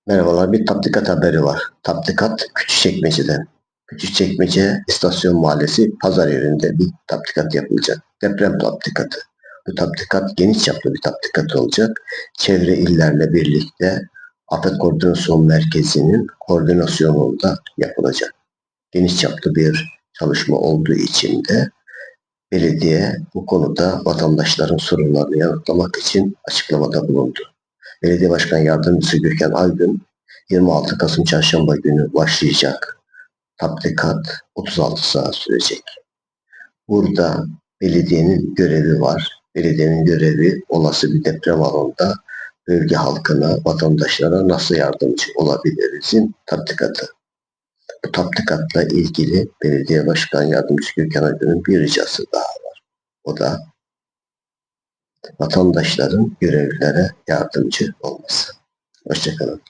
Merhabalar, bir tatbikat haberi var. Tatbikat Küçükçekmece'den. Küçükçekmece İstasyon Mahallesi pazar yerinde bir tatbikat yapılacak. Deprem tatbikatı. Bu tatbikat geniş çaplı bir tatbikat olacak. Çevre illerle birlikte Afet Koordinasyon Merkezi'nin koordinasyonunda yapılacak. Geniş çaplı bir çalışma olduğu için de belediye bu konuda vatandaşların sorunlarını yanıtlamak için açıklamada bulundu. Belediye Başkan Yardımcısı Gökhan Aygün, 26 Kasım Çarşamba günü başlayacak tatbikat 36 saat sürecek. Burada belediyenin görevi var. Belediyenin görevi olası bir deprem alanında bölge halkına, vatandaşlara nasıl yardımcı olabilirizin tatbikatı. Bu tatbikatla ilgili Belediye Başkan Yardımcısı Gökhan Aygün'ün bir ricası daha var. O da vatandaşların görevlilere yardımcı olması. Hoşçakalın.